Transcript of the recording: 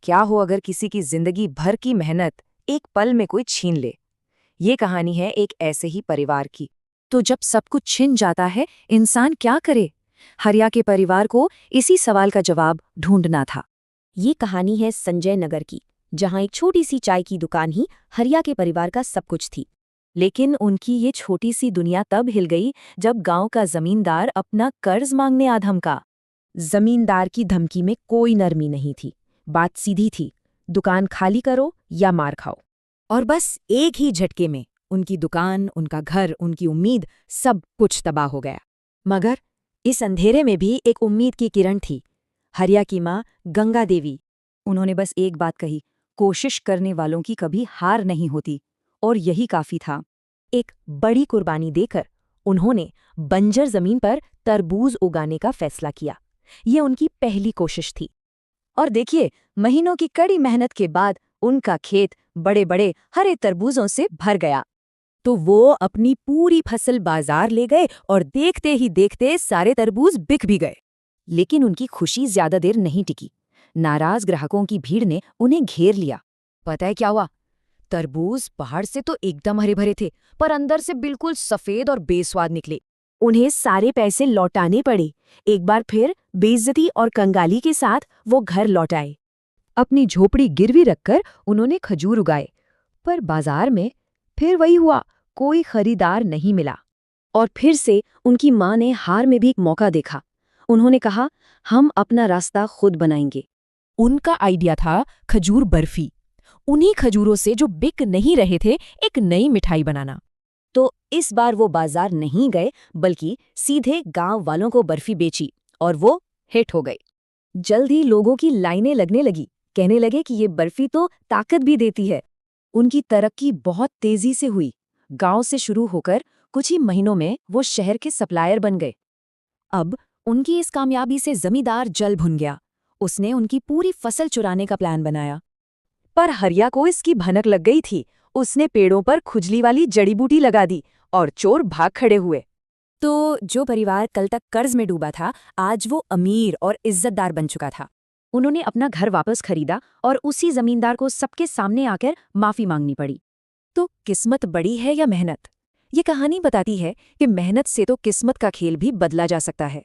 क्या हो अगर किसी की जिंदगी भर की मेहनत एक पल में कोई छीन ले। ये कहानी है एक ऐसे ही परिवार की। तो जब सब कुछ छिन जाता है, इंसान क्या करे? हरिया के परिवार को इसी सवाल का जवाब ढूंढना था। ये कहानी है संजय नगर की, जहाँ एक छोटी सी चाय की दुकान ही हरिया के परिवार का सब कुछ थी। लेकिन उनकी ये छोटी सी दुनिया तब हिल गई जब गांव का जमींदार अपना कर्ज मांगने आ धमका। जमींदार की धमकी में कोई नरमी नहीं थी। बात सीधी थी, दुकान खाली करो या मार खाओ। और बस एक ही झटके में उनकी दुकान, उनका घर, उनकी उम्मीद, सब कुछ तबाह हो गया। मगर इस अंधेरे में भी एक उम्मीद की किरण थी। हरिया की माँ गंगा देवी, उन्होंने बस एक बात कही, कोशिश करने वालों की कभी हार नहीं होती। और यही काफी था। एक बड़ी कुर्बानी देकर उन्होंने बंजर जमीन पर तरबूज उगाने का फैसला किया। ये उनकी पहली कोशिश थी। और देखिए, महीनों की कड़ी मेहनत के बाद उनका खेत बड़े बड़े हरे तरबूजों से भर गया। तो वो अपनी पूरी फसल बाजार ले गए और देखते ही देखते सारे तरबूज बिक भी गए। लेकिन उनकी खुशी ज्यादा देर नहीं टिकी। नाराज ग्राहकों की भीड़ ने उन्हें घेर लिया। पता है क्या हुआ? तरबूज बाहर से तो एकदम हरे भरे थे, पर अंदर से बिल्कुल सफेद और बेस्वाद निकले। उन्हें सारे पैसे लौटाने पड़े। एक बार फिर बेइज्जती और कंगाली के साथ वो घर लौट आए। अपनी झोपड़ी गिरवी रखकर उन्होंने खजूर उगाए, पर बाजार में फिर वही हुआ, कोई खरीदार नहीं मिला। और फिर से उनकी माँ ने हार में भी एक मौका देखा। उन्होंने कहा, हम अपना रास्ता खुद बनाएंगे। उनका आइडिया था खजूर बर्फी। उन्हीं खजूरों से जो बिक नहीं रहे थे, एक नई मिठाई बनाना। तो इस बार वो बाजार नहीं गए, बल्कि सीधे गांव वालों को बर्फी बेची, और वो हिट हो गई। जल्द ही लोगों की लाइनें लगने लगी। कहने लगे कि ये बर्फी तो ताकत भी देती है। उनकी तरक्की बहुत तेजी से हुई। गांव से शुरू होकर कुछ ही महीनों में वो शहर के सप्लायर बन गए। अब उनकी इस कामयाबी से जमींदार जल भुन गया। उसने उनकी पूरी फसल चुराने का प्लान बनाया। पर हरिया को इसकी भनक लग गई थी। उसने पेड़ों पर खुजली वाली जड़ी बूटी लगा दी और चोर भाग खड़े हुए। तो जो परिवार कल तक कर्ज में डूबा था, आज वो अमीर और इज्जतदार बन चुका था। उन्होंने अपना घर वापस खरीदा और उसी जमींदार को सबके सामने आकर माफी मांगनी पड़ी। तो किस्मत बड़ी है या मेहनत? ये कहानी बताती है कि मेहनत से तो किस्मत का खेल भी बदला जा सकता है।